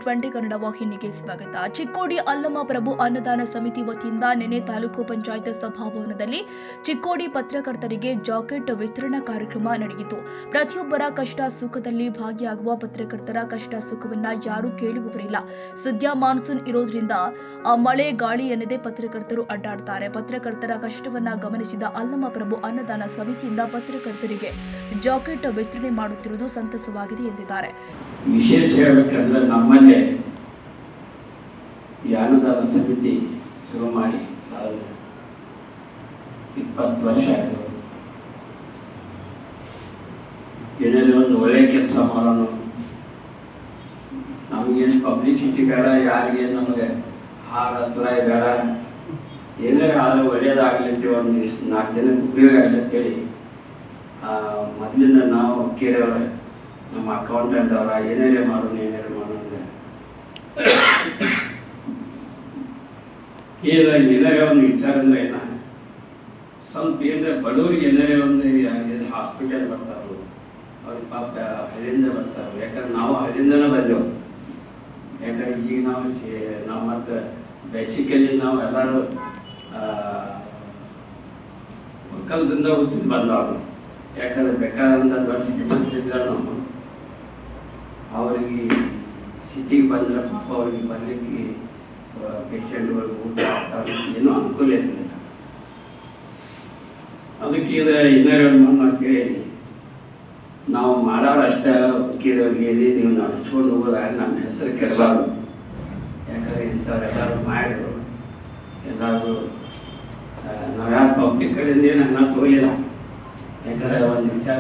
20 ಕನ್ನಡ ವಾಹಿನಿಗೆ ಸ್ವಾಗತ. ಚಿಕ್ಕೋಡಿ ಅಲ್ಲಮ ಪ್ರಭು ಅನ್ನದಾನ ಸಮಿತಿ ವತಿಯಿಂದ ನಿನ್ನೆ ತಾಲೂಕು ಪಂಚಾಯತ್ ಸಭಾಭವನದಲ್ಲಿ ಚಿಕ್ಕೋಡಿ ಪತ್ರಕರ್ತರಿಗೆ ಜಾಕೆಟ್ ವಿತರಣಾ ಕಾರ್ಯಕ್ರಮ ನಡೆಯಿತು. ಪ್ರತಿಯೊಬ್ಬರ ಕಷ್ಟ ಸುಖದಲ್ಲಿ ಭಾಗಿಯಾಗುವ ಪತ್ರಕರ್ತರ ಕಷ್ಟ ಸುಖವನ್ನ ಯಾರೂ ಕೇಳುವವರಿಲ್ಲ. ಸದ್ಯ ಮಾನ್ಸೂನ್ ಇರೋದ್ರಿಂದ ಮಳೆ ಗಾಳಿ ಎನ್ನದೆ ಪತ್ರಕರ್ತರು ಅಡ್ಡಾಡ್ತಾರೆ. ಪತ್ರಕರ್ತರ ಕಷ್ಟವನ್ನ ಗಮನಿಸಿದ ಅಲ್ಲಮ ಪ್ರಭು ಅನ್ನದಾನ ಸಮಿತಿಯಿಂದ ಪತ್ರಕರ್ತರಿಗೆ ಜಾಕೆಟ್ ವಿತರಣೆ ಮಾಡುತ್ತಿರುವುದು ಸಂತಸವಾಗಿದೆ ಎಂದಿದ್ದಾರೆ. ವಿಶೇಷ ಹೇಳಬೇಕಂದ್ರೆ ನಮ್ಮಲ್ಲೇ ಈ ಅನ್ನದಾನ ಸಮಿತಿ ಶುರು ಮಾಡಿ 20 ವರ್ಷ ಆಯಿತು. ಏನಾದರೂ ಒಂದು ಒಳ್ಳೆಯ ಕೆಲಸ ಮಾಡೋಣ, ನಮಗೇನು ಪಬ್ಲಿಸಿಟಿ ಬೇಡ, ಯಾರಿಗೇನು ನಮಗೆ ಹಾರ ತುರಾಯಿ ಬೇಡ, ಏನಾರು ಆದರೂ ಒಳ್ಳೆಯದಾಗಲಿ ಅಂತ ಒಂದು 4 ಜನಕ್ಕೆ ಉಪಯೋಗ ಆಗಲಿ ಅಂತೇಳಿ ಮೊದಲಿಂದ ನಾವು ಕೇಳೋರ ನಮ್ಮ ಅಕೌಂಟೆಂಟ್ ಅವರ ಏನೇರೇ ಮಾಡೋಣ ಅಂದರೆ ಏನಾರೇ ಒಂದು ವಿಚಾರ ಅಂದರೆ ಸ್ವಲ್ಪ ಏನಾರ ಬಡವರಿಗೆ ಏನಾರೇ ಒಂದು ಹಾಸ್ಪಿಟಲ್ ಬರ್ತಾರೋ ಅವ್ರಿಗೆ ಪಾಪ ಹಳ್ಳಿಯಿಂದ ಬರ್ತಾರೆ. ಯಾಕಂದ್ರೆ ನಾವು ಹಳ್ಳಿಯಿಂದನೇ ಬಂದೆವು. ಯಾಕಂದ್ರೆ ಈಗ ನಾವು ಮತ್ತು ಬೇಸಿಕಲಿ ನಾವು ಎಲ್ಲರೂ ಒಕ್ಕಲದಿಂದ ಹುಟ್ಟಿದ್ದು ಬಂದವರು. ಯಾಕಂದ್ರೆ ಬೇಕಾದಂಥ ದೊಡ್ಡ ಶ್ರೀಮಂತರಿದ್ರೆ ನಾವು ಅವರಿಗೆ ಸಿಟಿಗೆ ಬಂದರೆ ಪಾಪ ಅವ್ರಿಗೆ ಬರಲಿಕ್ಕೆ ಪೇಷಂಟ್ಗಳಿಗೆ ಊಟ ಏನೂ ಅನುಕೂಲ ಇರಲಿಲ್ಲ. ಅದಕ್ಕೆ ಇದು ಇನ್ನೊಂದು ಅಂತೇಳಿ ನಾವು ಮಾಡೋರು ಅಷ್ಟೇ ಕೇಳೋರಿಗೆ ನೀವು ನಡ್ಸ್ಕೊಂಡು ಹೋಗೋದಾಗ ನಮ್ಮ ಹೆಸರು ಕೆಡಬಾರ್ದು. ಯಾಕಂದ್ರೆ ಇಂಥವ್ರೆಲ್ಲರೂ ಮಾಡಿದ್ರು, ಎಲ್ಲರೂ ನಾವು ಯಾರು ಪಬ್ಲಿಕ್ ಕಡೆಯಿಂದ ಏನು ಹಣ ತಗೋಲಿಲ್ಲ. ಯಾಕಂದ್ರೆ ಒಂದು ವಿಚಾರ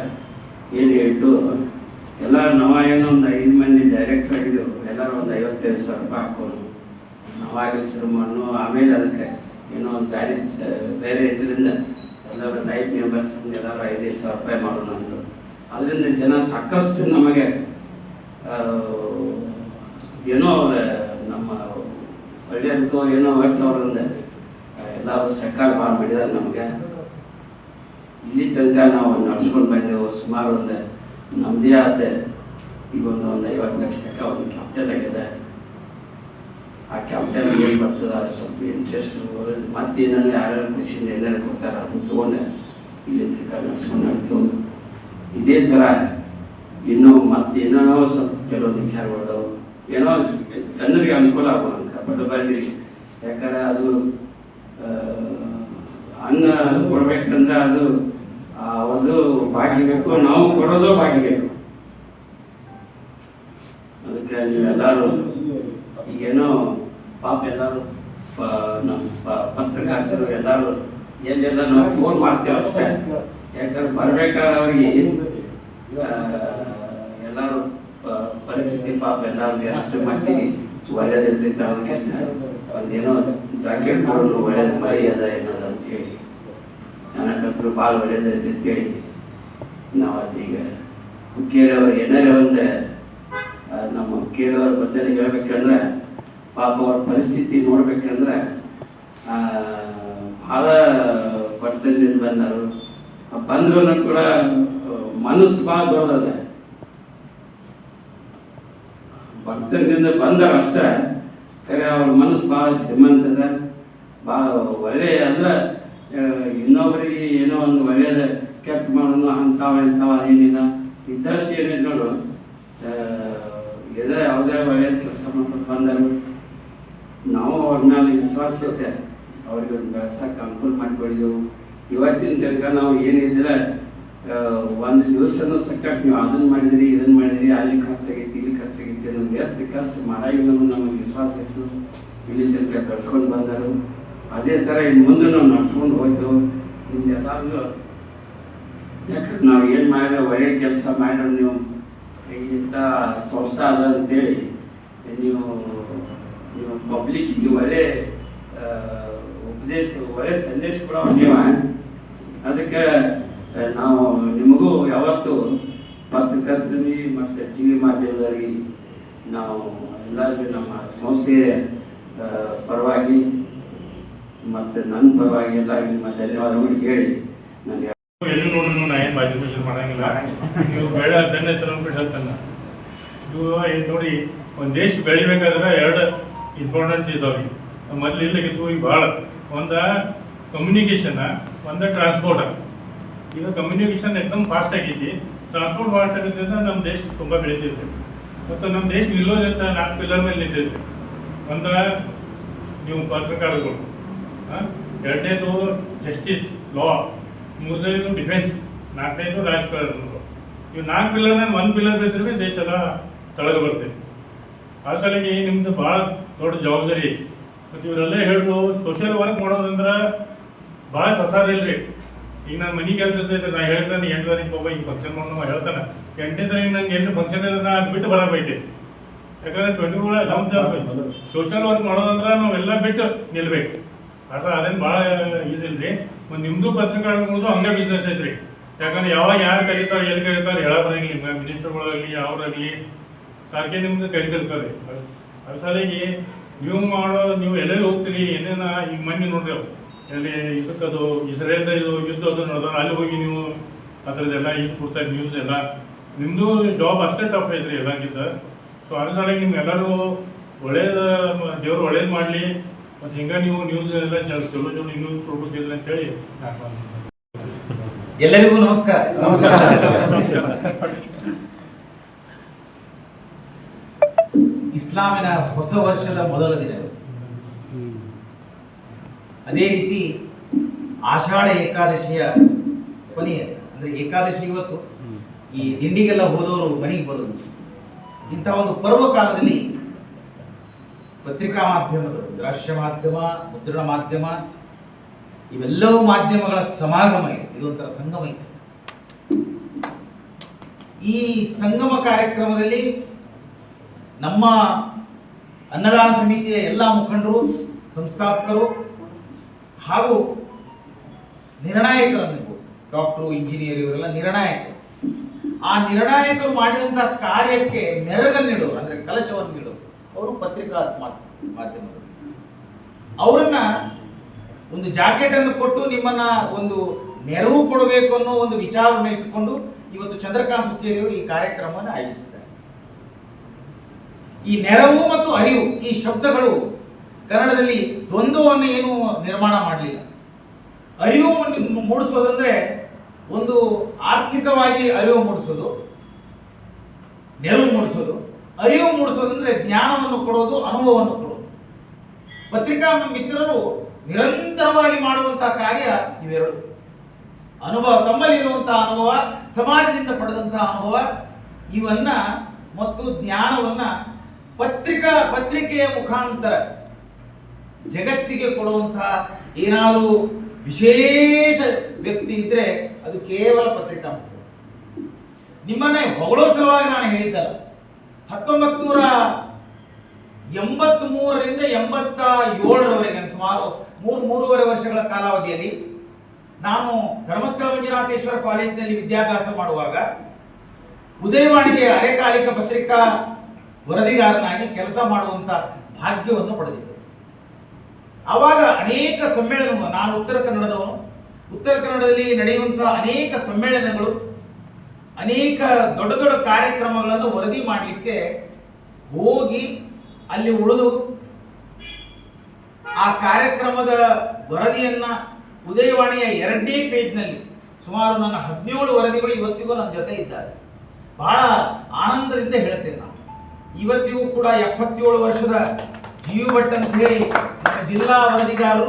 ಏನು ಹೇಳ್ತು, ಎಲ್ಲ ನಾವೇನೋ ಒಂದು 5 ಮಂದಿ ಡೈರೆಕ್ಟರ್ ಆಗಿದ್ದೆವು. ಎಲ್ಲರೂ ಒಂದು 55,000 ರೂಪಾಯಿ ಹಾಕೋನು ನಾವಾಗಿ ಶುರು ಮಾಡೋಣ. ಆಮೇಲೆ ಅದಕ್ಕೆ ಏನೋ ಒಂದು ಬೇರೆ ಇದರಿಂದ ಎಲ್ಲರೂ ನೈಟ್ ಮೆಂಬರ್ಸ್ ಎಲ್ಲರೂ 5,000 ರೂಪಾಯಿ ಮಾಡೋಣ ಅಂದರು. ಅದರಿಂದ ಜನ ಸಾಕಷ್ಟು ನಮಗೆ ಏನೋ ನಮ್ಮ ಒಳ್ಳೆಯದಕ್ಕೋ ಏನೋ ಒಟ್ಟಿನವರಿಂದ ಎಲ್ಲರೂ ಸಕಾಲ ಭಾಳ ಮಾಡಿದ್ದಾರೆ. ನಮಗೆ ಇಲ್ಲಿ ತನಕ ನಾವು ನಡ್ಸ್ಕೊಂಡು ಬಂದೆವು. ಸುಮಾರು ಒಂದು ನಮ್ಮದೇ ಆದ ಈಗ ಒಂದು 50 ಲಕ್ಷ ತನಕ ಒಂದು ಕ್ಯಾಪಿಟಲ್ ಆಗಿದೆ. ಆ ಕ್ಯಾಪಿಟಲ್ ಏನು ಬರ್ತದೆ ಅದು ಸ್ವಲ್ಪ ಇಂಟ್ರೆಸ್ಟ್ ಮತ್ತೇನಾದ್ರು ಯಾರ್ಯಾರು ಖುಷಿಯಿಂದ ಏನಾರು ಕೊಡ್ತಾರೆ ಅದನ್ನು ತೊಗೊಂಡು ಇಲ್ಲಿ ತನಕ ನಡ್ಸ್ಕೊಂಡು ನಡ್ತೀವಿ. ಇದೇ ಥರ ಇನ್ನೂ ಮತ್ತೇನೋ ಸ್ವಲ್ಪ ಕೆಲವೊಂದು ವಿಚಾರಗಳು ಏನೋ ಜನರಿಗೆ ಅನುಕೂಲ ಆಗುವಂಥ ಬಡಬರಿಗೆ. ಯಾಕಂದರೆ ಅದು ಅನ್ನ ಕೊಡ್ಬೇಕಂದ್ರೆ ಅದು ಬಾಗಿಬೇಕು, ನಾವು ಕೊಡೋದು ಬಾಗಿಬೇಕು. ಅದಕ್ಕೆ ನೀವೆಲ್ಲರೂ ಈಗೇನೋ ಪಾಪ ಎಲ್ಲರೂ ನಮ್ಮ ಪತ್ರಕರ್ತರು ಎಲ್ಲರೂ ಎಲ್ಲೆಲ್ಲ ನಾವು ಫೋನ್ ಮಾಡ್ತೇವೆ ಅಷ್ಟೇ. ಯಾಕಂದ್ರೆ ಬರ್ಬೇಕಾದ್ರೆ ಅವ್ರಿಗೆ ಎಲ್ಲರೂ ಪರಿಸ್ಥಿತಿ ಪಾಪ ಎಲ್ಲರೂ ಎಷ್ಟು ಮಟ್ಟಿಗೆ ಒಳ್ಳೇದಿರ್ತೈತೆ ಅವ್ರಿಗಿಂತ ಒಂದೇನೋ ಜಾಕೆಟ್ ಕೊಡೋದು ಒಳ್ಳೇದು ಮಳೆ ಅದ ಏನದ ಅಂತೇಳಿ ನನಗಂತೂ ಭಾಳ ಒಳ್ಳೇದೈತೆ ಅಂತೇಳಿ ನಾವು ಅದೀಗ ಹುಕ್ಕೇರಿಯವರು ಏನಾರೇ ಒಂದು ನಮ್ಮ ಹುಕ್ಕೇರಿಯವ್ರ ಬದಲು ಹೇಳ್ಬೇಕಂದ್ರೆ ಪಾಪ ಅವ್ರ ಪರಿಸ್ಥಿತಿ ನೋಡ್ಬೇಕಂದ್ರೆ ಭಾಳ ಬಡತನದಿಂದ ಬಂದರು. ಬಂದ್ರೂ ಕೂಡ ಮನಸ್ಸು ಭಾಳ ದೊಡ್ಡದ. ಬಡತನದಿಂದ ಬಂದರು ಅಷ್ಟೇ, ಖರೆ ಅವ್ರ ಮನಸ್ಸು ಭಾಳ ಶ್ರೀಮಂತದ. ಭಾಳ ಒಳ್ಳೆಯ ಅಂದ್ರೆ ಇನ್ನೊಬ್ಬರಿಗೆ ಏನೋ ಒಂದು ಒಳ್ಳೆಯದು ಕೆಟ್ಟ ಮಾಡೋಣ ಅಂಥವ ಏನಿಲ್ಲ. ಇದ್ದಷ್ಟು ಏನಿದೆ ನೋಡು, ಎಲ್ಲ ಯಾವುದೇ ಒಳ್ಳೆಯದು ಕೆಲಸ ಮಾಡ್ಕೊಂಡು ಬಂದರು. ನಾವು ಅವ್ರ ಮೇಲೆ ವಿಶ್ವಾಸ ಐತೆ, ಅವ್ರಿಗೆ ಒಂದು ಬೆಳೆಸೋಕೆ ಅನುಕೂಲ ಮಾಡಿಕೊಡಿದೆವು. ಇವತ್ತಿನ ತನಕ ನಾವು ಏನಿದ್ರೆ ಒಂದು ದಿವಸನೂ ಸಕ್ಕಟ್ಟು ನೀವು ಅದನ್ನು ಮಾಡಿದಿರಿ ಇದನ್ನು ಮಾಡಿದಿರಿ, ಅಲ್ಲಿ ಖರ್ಚಾಗೈತಿ ಇಲ್ಲಿ ಖರ್ಚಾಗೈತಿ ಅನ್ನೋದು ವ್ಯರ್ಥ ಖರ್ಚು ಮಾಡಾಗಿಲ್ಲ ನಮಗೆ ವಿಶ್ವಾಸ ಇತ್ತು. ಇಲ್ಲಿ ತನಕ ಬೆಳೆಸ್ಕೊಂಡು ಬಂದರು. ಅದೇ ಥರ ಇನ್ನು ಮುಂದೆ ನಾವು ನಡ್ಸ್ಕೊಂಡು ಹೋಯ್ತು. ನಿಮ್ದು ಎಲ್ಲರಿಗೂ ಯಾಕಂದ್ರೆ ನಾವು ಏನು ಮಾಡಿದ್ರೆ ಒಳ್ಳೆಯ ಕೆಲಸ ಮಾಡಿದ್ರೆ ನೀವು ಇಂಥ ಸಂಸ್ಥೆ ಅದ ಅಂತೇಳಿ ನೀವು ಪಬ್ಲಿಕ್ಕಿಗೆ ಒಳ್ಳೆ ಉಪದೇಶ ಒಳ್ಳೆ ಸಂದೇಶ ಕೊಡೋ ನೀವು. ಅದಕ್ಕೆ ನಾವು ನಿಮಗೂ ಯಾವತ್ತು ಪತ್ರಕರ್ತರಿಗೆ ಮತ್ತು TV ಮಾಧ್ಯಮದವರಿಗೆ ನಾವು ಎಲ್ಲರಿಗೂ ನಮ್ಮ ಸಂಸ್ಥೆಯ ಪರವಾಗಿ ಮತ್ತು ನನ್ನ ಪರವಾಗಿ ಎಲ್ಲರಿಗೂ ನಿಮ್ಮ ಧನ್ಯವಾದಗಳು ಹೇಳಿ ನನಗೆ ಎಲ್ಲಿ ನೋಡಿದ್ರು ನಾ ಏನು ಬಾಜಿಫಿಕೇಶನ್ ಮಾಡೋಂಗಿಲ್ಲ. ನೀವು ಬೇಡ ಬೆನ್ನ ಎತ್ತರ ಬಿಟ್ಟು ಹೇಳ್ತಾನೆ ಇದು ನೋಡಿ ಒಂದು ದೇಶ ಬೆಳಿಬೇಕಾದ್ರೆ ಎರಡು ಇಂಪಾರ್ಟೆಂಟ್ ಇದಾವೆ. ಮೊದಲು ಇಲ್ಲಿಗಿದ್ದು ಈಗ ಭಾಳ ಒಂದು ಕಮ್ಯುನಿಕೇಷನ್, ಒಂದು ಟ್ರಾನ್ಸ್ಪೋರ್ಟ್. ಈಗ ಕಮ್ಯುನಿಕೇಷನ್ ಎಕ್ದಮ್ ಫಾಸ್ಟ್ ಆಗೈತಿ, ಟ್ರಾನ್ಸ್ಪೋರ್ಟ್ ಫಾಸ್ಟ್ ಆಗಿದ್ದರಿಂದ ನಮ್ಮ ದೇಶ ತುಂಬ ಬೆಳೀತೈತೆ. ಮತ್ತು ನಮ್ಮ ದೇಶ ನಿಲ್ಲೋದಷ್ಟು 4 ಪಿಲ್ಲರ್ ಮೇಲೆ ನಿಂತೈತೆ. ಒಂದು ನೀವು ಪತ್ರಕಾರಗಳು, ಎರಡನೇದು ಜಸ್ಟಿಸ್ ಲಾ, ಮೂರನೇದು ಡಿಫೆನ್ಸ್, ನಾಲ್ಕನೇದು ರಾಜಕಾರಣಗಳು. ಇವು 4 ಪಿಲ್ಲರ್ನಾಗ 1 ಪಿಲ್ಲರ್ ಬಿದ್ದರೆ ದೇಶ ಎಲ್ಲ ತಳಗ ಬರ್ತೈತೆ. ಆ ಸಲಗಿ ನಿಮ್ದು ಭಾಳ ದೊಡ್ಡ ಜವಾಬ್ದಾರಿ ಐತಿ. ಮತ್ತು ಇವರೆಲ್ಲ ಹೇಳೋದು ಸೋಷಿಯಲ್ ವರ್ಕ್ ಮಾಡೋದಂದ್ರೆ ಭಾಳ ಸಸಾರ ಇಲ್ರಿ. ಈಗ ನಾನು ಮನೆ ಕೆಲಸ ಇರ್ತೈತೆ, ನಾನು ಹೇಳ್ತಾನೆ 8 ತಾರೀಕು ಒಬ್ಬ ಈಗ ಫಂಕ್ಷನ್ ಮಾಡೋಣ ಹೇಳ್ತಾನೆ, 8ನೇ ತಾರೀಕು ನಂಗೆ ಏನು ಫಂಕ್ಷನ್ ಇದ್ರೆ ನಾನು ಬಿಟ್ಟು ಬರಬೇಕೈತಿ. ಯಾಕಂದ್ರೆ 24 ನಮ್ಮ ಸೋಷಿಯಲ್ ವರ್ಕ್ ಮಾಡೋದಂದ್ರೆ ನಾವೆಲ್ಲ ಬಿಟ್ಟು ನಿಲ್ಬೇಕು. ಅದೇನು ಭಾಳ ಇದಿಲ್ರಿ. ಮತ್ತು ನಿಮ್ಮದು ಪತ್ರಿಕಾಗೋದು ಹಂಗೆ ಬಿಸ್ನೆಸ್ ಐತ್ರಿ. ಯಾಕಂದ್ರೆ ಯಾವಾಗ ಯಾರು ಕರೀತಾರೆ, ಎಲ್ಲಿ ಕರೀತಾರೆ ಹೇಳ ಬರಂಗಿಲ್ಲ. ನಿಮ್ಗೆ ಮಿನಿಸ್ಟರ್ಗಳಾಗಲಿ ಅವರಾಗಲಿ ಸಾರಿಗೆ ನಿಮ್ಗೆ ಕರಿತಿರ್ತಾರೆ. ಅದ್ರ ಸಲಗಿ ನೀವು ಎಲ್ಲೆಲ್ಲಿ ಹೋಗ್ತೀರಿ, ಏನೇನ ಈಗ ಮೊನ್ನೆ ನೋಡ್ರಿ ಅವ್ರು ಎಲ್ಲಿ ಇದಕ್ಕದು ಇಸ್ರೇಲ್ದ ಇದು ಯುದ್ಧ ಅದು ನೋಡಿದ್ರೆ ಅಲ್ಲಿ ಹೋಗಿ ನೀವು ಅದರದ್ದೆಲ್ಲ ಈಗ ಕೊಡ್ತಾರೆ ನ್ಯೂಸ್ ಎಲ್ಲ. ನಿಮ್ಮದು ಜಾಬ್ ಅಷ್ಟೇ ಟಫ್ ಐತ್ರಿ ಎಲ್ಲಕ್ಕಿಂತ. ಸೊ ಅದ್ರ ಸಲಗಿ ನಿಮ್ಗೆಲ್ಲರೂ ಒಳ್ಳೇದು, ದೇವ್ರು ಒಳ್ಳೇದು ಮಾಡಲಿ. ಮತ್ತು ಹಿಂಗೆ ನೀವು ನ್ಯೂಸ್ ಎಲ್ಲ ಚಲೋ ನ್ಯೂಸ್ ಕೊಡ್ಬೇಕಿಲ್ಲ ಅಂತೇಳಿ ಎಲ್ಲರಿಗೂ ನಮಸ್ಕಾರ. ಇಸ್ಲಾಮಿನ ಹೊಸ ವರ್ಷದ ಮೊದಲ ದಿನ ಇವತ್ತು. ಅದೇ ರೀತಿ ಆಷಾಢ ಏಕಾದಶಿಯ ಕೊನೆಯ ಅಂದ್ರೆ ಏಕಾದಶಿ ಇವತ್ತು. ಈ ದಿಂಡಿಗೆಲ್ಲ ಹೋದವರು ಮನೆಗೆ ಬರೋದು. ಇಂಥ ಒಂದು ಪರ್ವ ಕಾಲದಲ್ಲಿ ಪತ್ರಿಕಾ ಮಾಧ್ಯಮಗಳು, ದೃಶ್ಯ ಮಾಧ್ಯಮ, ಮುದ್ರಣ ಮಾಧ್ಯಮ, ಇವೆಲ್ಲವೂ ಮಾಧ್ಯಮಗಳ ಸಮಾಗಮ ಇದೆ. ಇದೊಂಥರ ಸಂಗಮ ಇದೆ. ಈ ಸಂಗಮ ಕಾರ್ಯಕ್ರಮದಲ್ಲಿ ನಮ್ಮ ಅನ್ನದಾನ ಸಮಿತಿಯ ಎಲ್ಲ ಮುಖಂಡರು, ಸಂಸ್ಥಾಪಕರು ಹಾಗೂ ನಿರ್ಣಾಯಕರನ್ನು, ಡಾಕ್ಟರು, ಇಂಜಿನಿಯರ್ ಇವರೆಲ್ಲ ನಿರ್ಣಾಯಕರು. ಆ ನಿರ್ಣಾಯಕರು ಮಾಡಿದಂಥ ಕಾರ್ಯಕ್ಕೆ ಮೆರಗನ್ನಿಡೋರು, ಅಂದರೆ ಕಲಶವನ್ನು ನೀಡೋರು ಅವರು ಪತ್ರಿಕಾ ಮಾಧ್ಯಮಗಳು. ಅವರನ್ನ ಒಂದು ಜಾಕೆಟನ್ನು ಕೊಟ್ಟು ನಿಮ್ಮನ್ನ ಒಂದು ನೆರವು ಕೊಡಬೇಕು ಅನ್ನೋ ಒಂದು ವಿಚಾರವನ್ನು ಇಟ್ಟುಕೊಂಡು ಇವತ್ತು ಚಂದ್ರಕಾಂತ್ ಹುಕ್ಕೇರಿಯವರು ಈ ಕಾರ್ಯಕ್ರಮವನ್ನು ಆಯೋಜಿಸಿದ್ದಾರೆ. ಈ ನೆರವು ಮತ್ತು ಅರಿವು ಈ ಶಬ್ದಗಳು ಕನ್ನಡದಲ್ಲಿ ದ್ವಂದ್ವವನ್ನು ಏನು ನಿರ್ಮಾಣ ಮಾಡಲಿಲ್ಲ. ಅರಿವು ಮೂಡಿಸೋದಂದ್ರೆ ಒಂದು ಆರ್ಥಿಕವಾಗಿ ಅರಿವು ಮೂಡಿಸೋದು, ನೆರವು ಮೂಡಿಸೋದು. ಅರಿವು ಮೂಡಿಸೋದಂದ್ರೆ ಜ್ಞಾನವನ್ನು ಕೊಡೋದು, ಅನುಭವವನ್ನು ಕೊಡೋದು. ಪತ್ರಿಕಾ ಮಿತ್ರರು ನಿರಂತರವಾಗಿ ಮಾಡುವಂತಹ ಕಾರ್ಯ ಇವೆರಡು. ಅನುಭವ, ತಮ್ಮಲ್ಲಿರುವಂತಹ ಅನುಭವ, ಸಮಾಜದಿಂದ ಪಡೆದಂತಹ ಅನುಭವ, ಇವನ್ನ ಮತ್ತು ಜ್ಞಾನವನ್ನ ಪತ್ರಿಕೆಯ ಮುಖಾಂತರ ಜಗತ್ತಿಗೆ ಕೊಡುವಂತಹ ಏನಾದರೂ ವಿಶೇಷ ವ್ಯಕ್ತಿ ಇದ್ರೆ ಅದು ಕೇವಲ ಪತ್ರಿಕಾ ಮುಖ. ನಿಮ್ಮನ್ನೇ ಹೊಗಳೋ ಸಲುವಾಗಿ ನಾನು ಹೇಳಿದ್ದಲ್ಲ. 1983ರಿಂದ 87ರವರೆಗೆ ಸುಮಾರು 3.5 ವರ್ಷಗಳ ಕಾಲಾವಧಿಯಲ್ಲಿ ನಾನು ಧರ್ಮಸ್ಥಳ ಮಂಜುನಾಥೇಶ್ವರ ಕಾಲೇಜಿನಲ್ಲಿ ವಿದ್ಯಾಭ್ಯಾಸ ಮಾಡುವಾಗ ಉದಯವಾಣಿಗೆ ಅರೆಕಾಲಿಕ ಪತ್ರಿಕಾ ವರದಿಗಾರನಾಗಿ ಕೆಲಸ ಮಾಡುವಂತ ಭಾಗ್ಯವನ್ನು ಪಡೆದಿದ್ದೆ. ಆವಾಗ ಅನೇಕ ಸಮ್ಮೇಳನಗಳು, ನಾನು ಉತ್ತರ ಕನ್ನಡದವನು, ಉತ್ತರ ಕನ್ನಡದಲ್ಲಿ ನಡೆಯುವಂತಹ ಅನೇಕ ಸಮ್ಮೇಳನಗಳು, ಅನೇಕ ದೊಡ್ಡ ದೊಡ್ಡ ಕಾರ್ಯಕ್ರಮಗಳನ್ನು ವರದಿ ಮಾಡಲಿಕ್ಕೆ ಹೋಗಿ ಅಲ್ಲಿ ಉಳಿದು ಆ ಕಾರ್ಯಕ್ರಮದ ವರದಿಯನ್ನ ಉದಯವಾಣಿಯ 2ನೇ ಪೇಜ್ನಲ್ಲಿ ಸುಮಾರು ನನ್ನ 17 ವರದಿಗಳು ಇವತ್ತಿಗೂ ನನ್ನ ಜೊತೆ ಇದ್ದಾರೆ. ಬಹಳ ಆನಂದದಿಂದ ಹೇಳ್ತೇನೆ. ನಾನು ಇವತ್ತಿಗೂ ಕೂಡ 77 ವರ್ಷದ ಜೀವ ಭಟ್ ಅಂತ ಹೇಳಿ ನಮ್ಮ ಜಿಲ್ಲಾ ವರದಿಗಾರರು,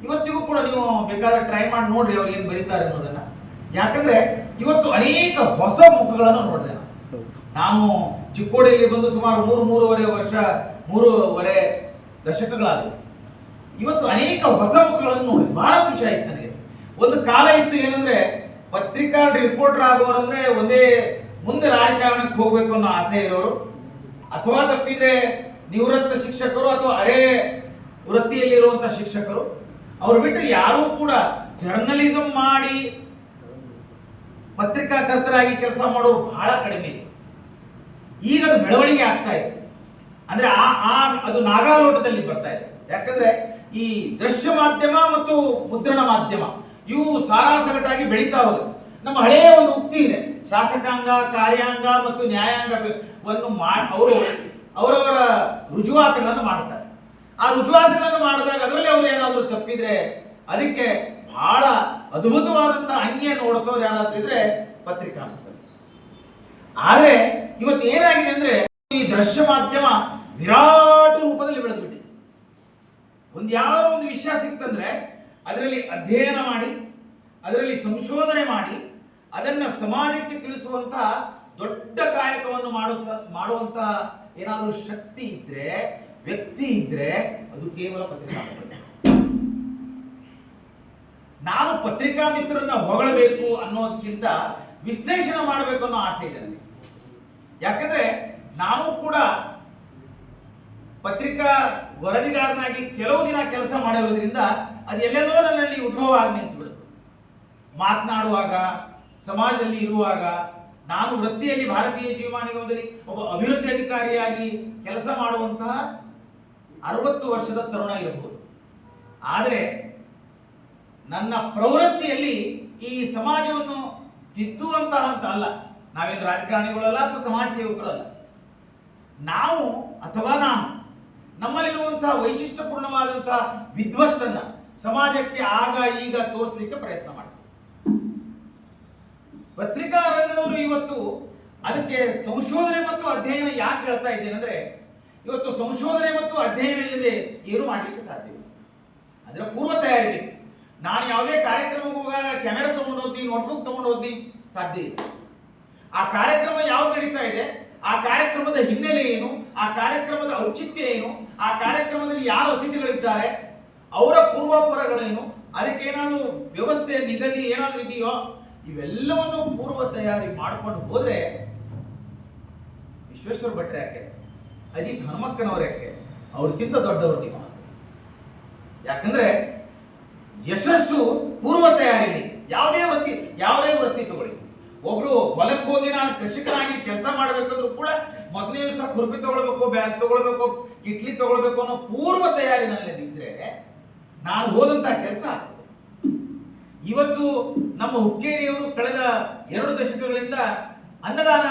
ಇವತ್ತಿಗೂ ಕೂಡ ನೀವು ಬೇಕಾದ್ರೆ ಟ್ರೈ ಮಾಡಿ ನೋಡ್ರಿ ಅವ್ರು ಏನು ಬರೀತಾರೆ ಅನ್ನೋದನ್ನ. ಯಾಕಂದ್ರೆ ಇವತ್ತು ಅನೇಕ ಹೊಸ ಮುಖಗಳನ್ನು ನೋಡಿದೆ. ನಾನು ಚಿಕ್ಕೋಡಿಯಲ್ಲಿ ಬಂದು ಸುಮಾರು 3.5 ದಶಕಗಳಾದವು. ಇವತ್ತು ಅನೇಕ ಹೊಸ ಮುಖಗಳನ್ನು ನೋಡಿ ಬಹಳ ಖುಷಿ ಆಯ್ತು ನನಗೆ. ಒಂದು ಕಾಲ ಇತ್ತು ಏನಂದ್ರೆ ಪತ್ರಿಕಾ ರಿಪೋರ್ಟರ್ ಆಗೋರಂದ್ರೆ ಒಂದೇ ಮುಂದೆ ರಾಜಕಾರಣಕ್ಕೆ ಹೋಗ್ಬೇಕು ಅನ್ನೋ ಆಸೆ ಇರೋರು, ಅಥವಾ ತಪ್ಪಿದ್ರೆ ನಿವೃತ್ತ ಶಿಕ್ಷಕರು ಅಥವಾ ಅರೆ ವೃತ್ತಿಯಲ್ಲಿರುವಂತಹ ಶಿಕ್ಷಕರು. ಅವ್ರು ಬಿಟ್ಟು ಯಾರೂ ಕೂಡ ಜರ್ನಲಿಸಂ ಮಾಡಿ ಪತ್ರಿಕಾಕರ್ತರಾಗಿ ಕೆಲಸ ಮಾಡೋರು ಬಹಳ ಕಡಿಮೆ ಇತ್ತು. ಈಗ ಅದು ಬೆಳವಣಿಗೆ ಆಗ್ತಾ ಇದೆ. ಅಂದ್ರೆ ಅದು ನಾಗಾಲೋಟದಲ್ಲಿ ಬರ್ತಾ ಇದೆ. ಯಾಕಂದ್ರೆ ಈ ದೃಶ್ಯ ಮಾಧ್ಯಮ ಮತ್ತು ಮುದ್ರಣ ಮಾಧ್ಯಮ ಇವು ಸಾರಾಸಗಟಾಗಿ ಬೆಳೀತಾ ಹೋದ. ನಮ್ಮ ಹಳೆಯ ಒಂದು ಉಕ್ತಿ ಇದೆ, ಶಾಸಕಾಂಗ, ಕಾರ್ಯಾಂಗ ಮತ್ತು ನ್ಯಾಯಾಂಗವನ್ನು ಅವರು ಅವರವರ ರುಜುವಾತುಗಳನ್ನು ಮಾಡ್ತಾರೆ. ಆ ರುಜುವಾತುಗಳನ್ನು ಮಾಡಿದಾಗ ಅದರಲ್ಲಿ ಅವರು ಏನಾದರೂ ತಪ್ಪಿದ್ರೆ ಅದಕ್ಕೆ ಬಹಳ ಅದ್ಭುತವಾದಂತಹ ಅಂಗಿಯನ್ನು ಓಡಿಸೋರು ಯಾರಾದ್ರೂ ಇದ್ರೆ ಪತ್ರಿಕಾಂಶಗಳು. ಆದರೆ ಇವತ್ತು ಏನಾಗಿದೆ ಅಂದ್ರೆ ಈ ದೃಶ್ಯ ಮಾಧ್ಯಮ ವಿರಾಟ ರೂಪದಲ್ಲಿ ಬೆಳೆದ್ಬಿಟ್ಟಿದೆ. ಯಾವ ಒಂದು ವಿಷಯ ಸಿಕ್ತಂದ್ರೆ ಅದರಲ್ಲಿ ಅಧ್ಯಯನ ಮಾಡಿ, ಅದರಲ್ಲಿ ಸಂಶೋಧನೆ ಮಾಡಿ, ಅದನ್ನ ಸಮಾಜಕ್ಕೆ ತಿಳಿಸುವಂತಹ ದೊಡ್ಡ ಕಾಯಕವನ್ನು ಮಾಡುವಂತ ಏನಾದರೂ ಶಕ್ತಿ ಇದ್ರೆ, ವ್ಯಕ್ತಿ ಇದ್ರೆ ಅದು ಕೇವಲ ಪತ್ರಿಕಾಮಿತ್ರ. ನಾನು ಪತ್ರಿಕಾ ಮಿತ್ರರನ್ನ ಹೊಗಳಬೇಕು ಅನ್ನೋದಕ್ಕಿಂತ ವಿಶ್ಲೇಷಣೆ ಮಾಡಬೇಕು ಅನ್ನೋ ಆಸೆ ಇದೆ ನನಗೆ. ಯಾಕಂದ್ರೆ ನಾನು ಕೂಡ ಪತ್ರಿಕಾ ವರದಿಗಾರನಾಗಿ ಕೆಲವು ದಿನ ಕೆಲಸ ಮಾಡಿರೋದ್ರಿಂದ ಅದು ಎಲ್ಲೆಲ್ಲೋ ನನ್ನಲ್ಲಿ ಉದ್ಭವ ಆಗಿ ನಿಂತು ಬಿಡುತ್ತೆ. ಮಾತನಾಡುವಾಗ, ಸಮಾಜದಲ್ಲಿ ಇರುವಾಗ, ನಾನು ವೃತ್ತಿಯಲ್ಲಿ ಭಾರತೀಯ ಜೀವಮಾನ ನಿಗಮದಲ್ಲಿ ಒಬ್ಬ ಅಭಿವೃದ್ಧಿ ಅಧಿಕಾರಿಯಾಗಿ ಕೆಲಸ ಮಾಡುವಂತಹ 60 ವರ್ಷದ ತರುಣ ಇರಬಹುದು. ಆದರೆ ನನ್ನ ಪ್ರವೃತ್ತಿಯಲ್ಲಿ ಈ ಸಮಾಜವನ್ನು ತಿದ್ದುವಂತಹ ಅಂತ ಅಲ್ಲ. ನಾವೇನು ರಾಜಕಾರಣಿಗಳಲ್ಲ ಅಥವಾ ಸಮಾಜ ಸೇವಕರಲ್ಲ. ನಾವು ಅಥವಾ ನಾನು ನಮ್ಮಲ್ಲಿರುವಂತಹ ವೈಶಿಷ್ಟ್ಯಪೂರ್ಣವಾದಂತಹ ವಿದ್ವತ್ತನ್ನ ಸಮಾಜಕ್ಕೆ ಆಗ ಈಗ ತೋರಿಸಲಿಕ್ಕೆ ಪ್ರಯತ್ನ ಮಾಡ್ತೀವಿ. ಪತ್ರಿಕಾ ರಂಗದವರು ಇವತ್ತು ಅದಕ್ಕೆ ಸಂಶೋಧನೆ ಮತ್ತು ಅಧ್ಯಯನ ಯಾಕೆ ಹೇಳ್ತಾ ಇದ್ದೇನೆ ಅಂದ್ರೆ, ಇವತ್ತು ಸಂಶೋಧನೆ ಮತ್ತು ಅಧ್ಯಯನ ಇಲ್ಲದೆ ಏನು ಮಾಡಲಿಕ್ಕೆ ಸಾಧ್ಯವಿಲ್ಲ. ಅದರ ಪೂರ್ವ ತಯಾರಿ ಬೇಕು. ನಾನು ಯಾವುದೇ ಕಾರ್ಯಕ್ರಮಕ್ಕೆ ಹೋಗಾಗ ಕ್ಯಾಮೆರಾ ತಗೊಂಡು ಹೋದ್ನಿ, ನೋಟ್ಬುಕ್ ತಗೊಂಡು ಹೋದ್ನಿ ಸಾಧ್ಯ ಇಲ್ಲ. ಆ ಕಾರ್ಯಕ್ರಮ ಯಾವ್ದು ನಡೀತಾ ಇದೆ, ಆ ಕಾರ್ಯಕ್ರಮದ ಹಿನ್ನೆಲೆ ಏನು, ಆ ಕಾರ್ಯಕ್ರಮದ ಔಚಿತ್ಯ ಏನು, ಆ ಕಾರ್ಯಕ್ರಮದಲ್ಲಿ ಯಾರು ಅತಿಥಿಗಳಿದ್ದಾರೆ, ಅವರ ಪೂರ್ವಾಪರಗಳೇನು, ಅದಕ್ಕೇನಾದ್ರೂ ವ್ಯವಸ್ಥೆ ನಿಗದಿ ಏನಾದ್ರೂ ಇದೆಯೋ, ಇವೆಲ್ಲವನ್ನು ಪೂರ್ವ ತಯಾರಿ ಮಾಡ್ಕೊಂಡು ಹೋದ್ರೆ ವಿಶ್ವೇಶ್ವರ ಭಟ್ರೆ ಯಾಕೆ, ಅಜಿತ್ ಹನುಮಕ್ಕನವ್ರ ಯಾಕೆ, ಅವ್ರಿಗಿಂತ ದೊಡ್ಡವರು ನೀವು. ಯಾಕಂದ್ರೆ ಯಶಸ್ಸು ಪೂರ್ವ ತಯಾರಿಲಿ. ಯಾವುದೇ ವೃತ್ತಿ ತಗೊಳ್ಳಿ. ಒಬ್ರು ಹೊಲಕ್ಕೆ ಹೋಗಿ ನಾನು ಕೃಷಿಕನಾಗಿ ಕೆಲಸ ಮಾಡಬೇಕಂದ್ರೂ ಕೂಡ ಮೊದಲನೇ ದಿವಸ ಕುರ್ಪಿ ತಗೊಳ್ಬೇಕು, ಬ್ಯಾಗ್ ತಗೊಳ್ಬೇಕು, ಕಿಟ್ಲಿ ತಗೊಳ್ಬೇಕು ಅನ್ನೋ ಪೂರ್ವ ತಯಾರಿ ನನ್ನಲ್ಲಿದ್ರೆ ನಾನು ಹೋದಂತ ಕೆಲಸ ಆಗ್ತದೆ. ಇವತ್ತು ನಮ್ಮ ಹುಕ್ಕೇರಿಯವರು ಕಳೆದ 2 ದಶಕಗಳಿಂದ ಅನ್ನದಾನ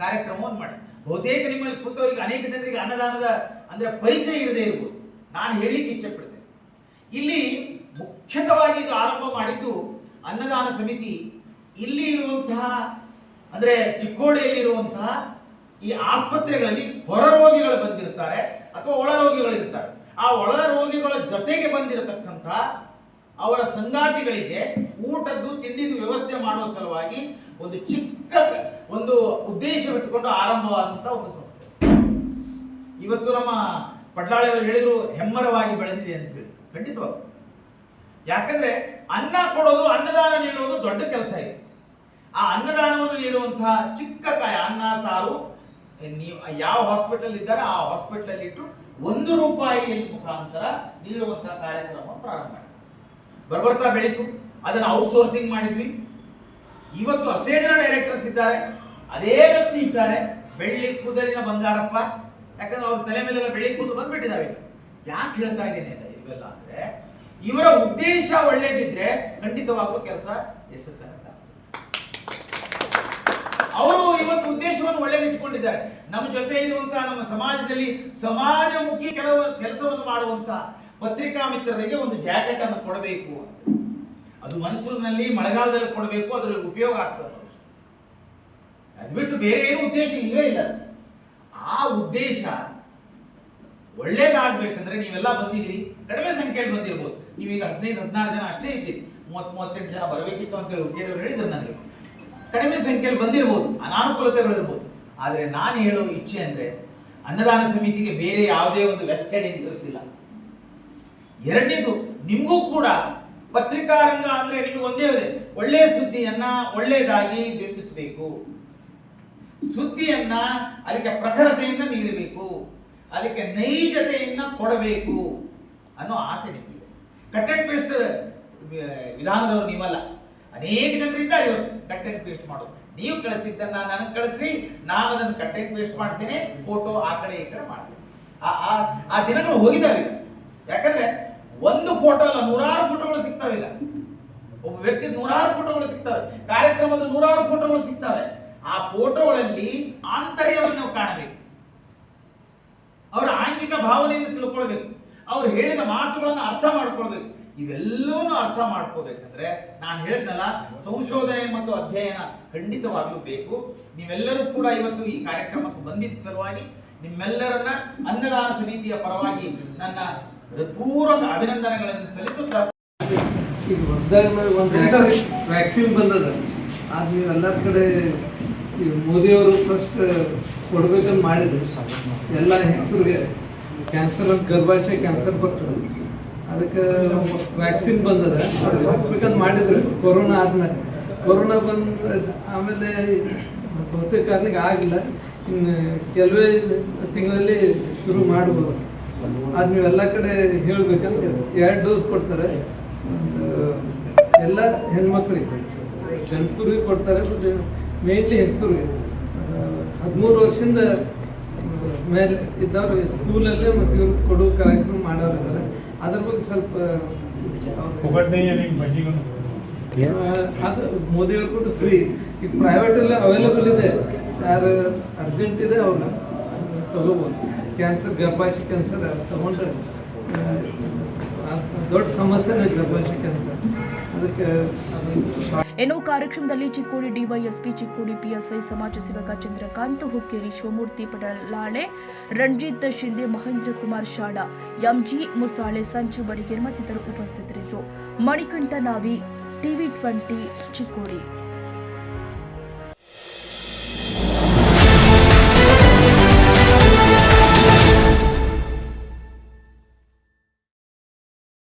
ಕಾರ್ಯಕ್ರಮವನ್ನು ಮಾಡಿ, ಬಹುತೇಕ ನಿಮ್ಮಲ್ಲಿ ಕೂತವರಿಗೆ ಅನೇಕ ಜನರಿಗೆ ಅನ್ನದಾನದ ಅಂದ್ರೆ ಪರಿಚಯ ಇರದೇ ಇರ್ಬೋದು. ನಾನು ಹೇಳಲಿಕ್ಕೆ ಇಚ್ಛೆ ಪಡ್ತೇನೆ. ಇಲ್ಲಿ ಮುಖ್ಯವಾಗಿ ಇದು ಆರಂಭ ಮಾಡಿದ್ದು ಅನ್ನದಾನ ಸಮಿತಿ ಇಲ್ಲಿ ಇರುವಂತಹ ಅಂದ್ರೆ ಚಿಕ್ಕೋಡಿಯಲ್ಲಿರುವಂತಹ ಈ ಆಸ್ಪತ್ರೆಗಳಲ್ಲಿ ಹೊರ ರೋಗಿಗಳು ಬಂದಿರ್ತಾರೆ ಅಥವಾ ಒಳ ರೋಗಿಗಳು ಇರ್ತಾರೆ. ಆ ಒಳ ರೋಗಿಗಳ ಜೊತೆಗೆ ಬಂದಿರತಕ್ಕಂಥ ಅವರ ಸಂಗಾತಿಗಳಿಗೆ ಊಟದ್ದು ತಿಂಡಿದು ವ್ಯವಸ್ಥೆ ಮಾಡುವ ಸಲುವಾಗಿ ಒಂದು ಚಿಕ್ಕ ಒಂದು ಉದ್ದೇಶವಿಟ್ಟುಕೊಂಡು ಆರಂಭವಾದಂತ ಒಂದು ಸಂಸ್ಥೆ. ಇವತ್ತು ನಮ್ಮ ಪಡ್ಲಾಳೆಯವರು ಹೇಳಿದ್ರು ಹೆಮ್ಮರವಾಗಿ ಬೆಳೆದಿದೆ ಅಂತ ಹೇಳಿ. ಖಂಡಿತವಾಗಿ. ಯಾಕಂದ್ರೆ ಅನ್ನ ಕೊಡೋದು, ಅನ್ನದಾನ ನೀಡುವುದು ದೊಡ್ಡ ಕೆಲಸ ಇದೆ. ಆ ಅನ್ನದಾನವನ್ನು ನೀಡುವಂತಹ ಚಿಕ್ಕ ಕಾಯ, ಅನ್ನ ಸಾರು, ನೀವು ಯಾವ ಹಾಸ್ಪಿಟಲ್ ಇದ್ದಾರೆ ಆ ಹಾಸ್ಪಿಟಲ್ ಇಟ್ಟು ₹1 ಮುಖಾಂತರ ನೀಡುವಂತಹ ಕಾರ್ಯಕ್ರಮ ಪ್ರಾರಂಭ ಮಾಡಿ ಬರ್ತಾ ಬೆಳೀತು. ಅದನ್ನು ಔಟ್ಸೋರ್ಸಿಂಗ್ ಮಾಡಿದ್ವಿ. ಇವತ್ತು ಅಷ್ಟೇ ಜನ ಡೈರೆಕ್ಟರ್ಸ್ ಇದ್ದಾರೆ. ಅದೇ ವ್ಯಕ್ತಿ ಇದ್ದಾರೆ, ಬೆಳ್ಳಿ ಕೂದಲಿನ ಬಂಗಾರಪ್ಪ. ಯಾಕಂದ್ರೆ ಅವ್ರ ತಲೆ ಮೇಲೆಲ್ಲ ಬೆಳ್ಳಿ ಕೂದಲು ಬಂದ್ಬಿಟ್ಟಿದ್ದಾವೆ. ಯಾಕೆ ಹೇಳ್ತಾ ಇದ್ದೇನೆ ಇವೆಲ್ಲ ಅಂದ್ರೆ, ಇವರ ಉದ್ದೇಶ ಒಳ್ಳೇದಿದ್ರೆ ಖಂಡಿತವಾಗ್ಲೂ ಕೆಲಸ ಯಶಸ್ಸಾಗುತ್ತೆ. ಅವರು ಇವತ್ತು ಉದ್ದೇಶವನ್ನು ಒಳ್ಳೇದಿಟ್ಟುಕೊಂಡಿದ್ದಾರೆ. ನಮ್ಮ ಜೊತೆ ಇರುವಂತಹ ನಮ್ಮ ಸಮಾಜದಲ್ಲಿ ಸಮಾಜಮುಖಿ ಕೆಲಸವನ್ನು ಮಾಡುವಂತಹ ಪತ್ರಿಕಾ ಮಿತ್ರರಿಗೆ ಒಂದು ಜಾಕೆಟ್ ಅನ್ನು ಕೊಡಬೇಕು. ಅದು ಮೈಸೂರಿನಲ್ಲಿ ಮಳೆಗಾಲದಲ್ಲಿ ಕೊಡಬೇಕು, ಅದರ ಉಪಯೋಗ ಆಗ್ತದೆ. ಅದು ಬಿಟ್ಟು ಬೇರೆ ಏನು ಉದ್ದೇಶ ಇಲ್ಲವೇ ಇಲ್ಲ. ಆ ಉದ್ದೇಶ ಒಳ್ಳೇದಾಗಬೇಕಂದ್ರೆ ನೀವೆಲ್ಲ ಬಂದಿದ್ದೀರಿ, ಕಡಿಮೆ ಸಂಖ್ಯೆಯಲ್ಲಿ ಬಂದಿರ್ಬೋದು. ನೀವೀಗ 15-16 ಜನ ಅಷ್ಟೇ ಇದ್ದೀರಿ. 30-38 ಜನ ಬರಬೇಕಿತ್ತು ಅಂತೇಳಿ ಹುಡುಗಿಯವರು ಹೇಳಿದ್ರು ನನಗೆ. ಕಡಿಮೆ ಸಂಖ್ಯೆಯಲ್ಲಿ ಬಂದಿರ್ಬೋದು, ಅನಾನುಕೂಲತೆಗಳಿರ್ಬೋದು. ಆದರೆ ನಾನು ಹೇಳೋ ಇಚ್ಛೆ ಅಂದ್ರೆ, ಅನ್ನದಾನ ಸಮಿತಿಗೆ ಬೇರೆ ಯಾವುದೇ ಒಂದು ವೆಸ್ಟೆಡ್ ಇಂಟ್ರೆಸ್ಟ್ ಇಲ್ಲ. ಎರಡನೇದು, ನಿಮಗೂ ಕೂಡ ಪತ್ರಿಕಾ ರಂಗ ಅಂದ್ರೆ ನಿಮಗೆ ಒಂದೇ ಇದೆ, ಒಳ್ಳೆಯ ಸುದ್ದಿಯನ್ನ ಒಳ್ಳೆಯದಾಗಿ ಬಿಂಬಿಸಬೇಕು, ಸುದ್ದಿಯನ್ನ ಅದಕ್ಕೆ ಪ್ರಖರತೆಯನ್ನ ನೀಡಬೇಕು, ಅದಕ್ಕೆ ನೈಜತೆಯನ್ನ ಕೊಡಬೇಕು ಅನ್ನೋ ಆಸೆ ನಿಮಗಿದೆ. ಕಟ್ ಅಂಡ್ ಪೇಸ್ಟ್ ವಿಧಾನದವರು ನೀವಲ್ಲ. ಅನೇಕ ಜನರಿದ್ದಾರೆ ಇವತ್ತು ಕಟ್ ಅಂಡ್ ಪೇಸ್ಟ್ ಮಾಡೋದು. ನೀವು ಕಳಿಸಿದ್ದನ್ನ ನನಗೆ ಕಳಿಸಿ, ನಾನು ಅದನ್ನು ಕಟ್ ಅಂಡ್ ಪೇಸ್ಟ್ ಮಾಡ್ತೇನೆ, ಫೋಟೋ ಆ ಕಡೆ ಈ ಕಡೆ ಮಾಡ್ತೇನೆ. ಆ ದಿನಗಳು ಹೋಗಿದ್ದಾವೆ. ಯಾಕಂದ್ರೆ ಒಂದು ಫೋಟೋ ಅಲ್ಲ, 100 ಫೋಟೋಗಳು ಸಿಗ್ತವೆ. ಈಗ ಒಬ್ಬ ವ್ಯಕ್ತಿ 100 ಫೋಟೋಗಳು ಸಿಗ್ತವೆ, ಕಾರ್ಯಕ್ರಮದ 100 ಫೋಟೋಗಳು ಸಿಗ್ತವೆ. ಆ ಫೋಟೋಗಳಲ್ಲಿ ಆಂತರ್ಯವನ್ನು ನಾವು ಕಾಣಬೇಕು. ಅವರ ಆಂಗಿಕ ಭಾವನೆಯನ್ನು ತಿಳ್ಕೊಳ್ಬೇಕು, ಅವ್ರು ಹೇಳಿದ ಮಾತುಗಳನ್ನು ಅರ್ಥ ಮಾಡ್ಕೊಳ್ಬೇಕು. ಇವೆಲ್ಲವನ್ನೂ ಅರ್ಥ ಮಾಡ್ಕೋಬೇಕಂದ್ರೆ ನಾನು ಹೇಳಿದ್ನಲ್ಲ, ಸಂಶೋಧನೆ ಮತ್ತು ಅಧ್ಯಯನ ಖಂಡಿತವಾಗ್ಲೂ ಬೇಕು. ನೀವೆಲ್ಲರೂ ಕೂಡ ಇವತ್ತು ಈ ಕಾರ್ಯಕ್ರಮಕ್ಕೆ ಬಂದಿದ್ದ ಸಲುವಾಗಿ ನಿಮ್ಮೆಲ್ಲರನ್ನ ಅನ್ನದಾನ ಸಮಿತಿಯ ಪರವಾಗಿ ನನ್ನ ಹೃತ್ಪೂರ್ವಕ ಅಭಿನಂದನೆಗಳನ್ನು ಸಲ್ಲಿಸುತ್ತಾ, ಈಗ ಹೊಸದಾಗಿ ಒಂದು ವ್ಯಾಕ್ಸಿನ್ ಬಂದದ, ಅದು ನೀವೆಲ್ಲರ ಕಡೆ ಮೋದಿಯವರು ಫಸ್ಟ್ ಕೊಡ್ಬೇಕಂತ ಮಾಡಿದ್ರು. ಎಲ್ಲ ಹೆಂಗಸರಿಗೆ ಕ್ಯಾನ್ಸರ್ ಅಂತ ಗರ್ಭಾಶಯ ಕ್ಯಾನ್ಸರ್ ಬರ್ತದೆ, ಅದಕ್ಕೆ ವ್ಯಾಕ್ಸಿನ್ ಬಂದದ, ಅದು ಹಾಕ್ಬೇಕಂತ ಮಾಡಿದ್ರು. ಕೊರೋನಾ ಆದ್ಮೇಲೆ ಕೊರೋನಾ ಬಂದ ಆಮೇಲೆ ಬಹುತೇಕ ಕಾರಣಕ್ಕೆ ಆಗಿಲ್ಲ, ಇನ್ನು ಕೆಲವೇ ತಿಂಗಳಲ್ಲಿ ಶುರು ಮಾಡ್ಬೋದು. ಅದು ನೀವೆಲ್ಲ ಕಡೆ ಹೇಳ್ಬೇಕಂತ 2 ಡೋಸ್ ಕೊಡ್ತಾರೆ. ಎಲ್ಲ ಹೆಣ್ಮಕ್ಳಿಗೆ, ಗಂಡಸರಿಗೆ ಕೊಡ್ತಾರೆ, ಮೇನ್ಲಿ ಹೆಂಗಸರಿಗೆ. 13 ವರ್ಷದಿಂದ ಮೇಲೆ ಇದ್ದವ್ರು ಸ್ಕೂಲಲ್ಲೇ ಮತ್ತು ಇವ್ರು ಕೊಡೋ ಕಾರ್ಯಕ್ರಮ ಮಾಡೋರು. ಅದ್ರ ಬಗ್ಗೆ ಸ್ವಲ್ಪ ಅದು ಮೋದಿಯವ್ರು ಕೊಟ್ಟು ಫ್ರೀ. ಈಗ ಪ್ರೈವೇಟಲ್ಲಿ ಅವೈಲೇಬಲ್ ಇದೆ, ಯಾರು ಅರ್ಜೆಂಟ್ ಇದೆ ಅವ್ರು ತಗೋಬೋದು. ಕ್ಯಾನ್ಸರ್, ಗರ್ಭಾಶಯ ಕ್ಯಾನ್ಸರ್ ತಗೊಂಡ್ರೆ ದೊಡ್ಡ ಸಮಸ್ಯೆನೇ ಗರ್ಭಾಶಯ ಕ್ಯಾನ್ಸರ್. ಅದಕ್ಕೆ ಇನ್ನು ಕಾರ್ಯಕ್ರಮದಲ್ಲಿ ಚಿಕ್ಕೋಡಿ ಡಿವೈಎಸ್ಪಿ, ಚಿಕ್ಕೋಡಿ ಪಿಎಸ್ಐ, ಸಮಾಜ ಸೇವಕ ಚಂದ್ರಕಾಂತ್ ಹುಕ್ಕೇರಿ, ಶಿವಮೂರ್ತಿ ಪಡಲಾಳೆ, ರಣಜಿತ್ ಶಿಂದೆ, ಮಹೇಂದ್ರ ಕುಮಾರ್ ಶಾಡಾ, ಎಂಜಿ ಮುಸಾಳೆ, ಸಂಜು ಬಡಿಗೇರ್ ಮತ್ತಿತರರು ಉಪಸ್ಥಿತರಿದ್ದರು. ಮಣಿಕಂಠ ನಾವಿ, ಟಿವಿ 20 ಚಿಕ್ಕೋಡಿ.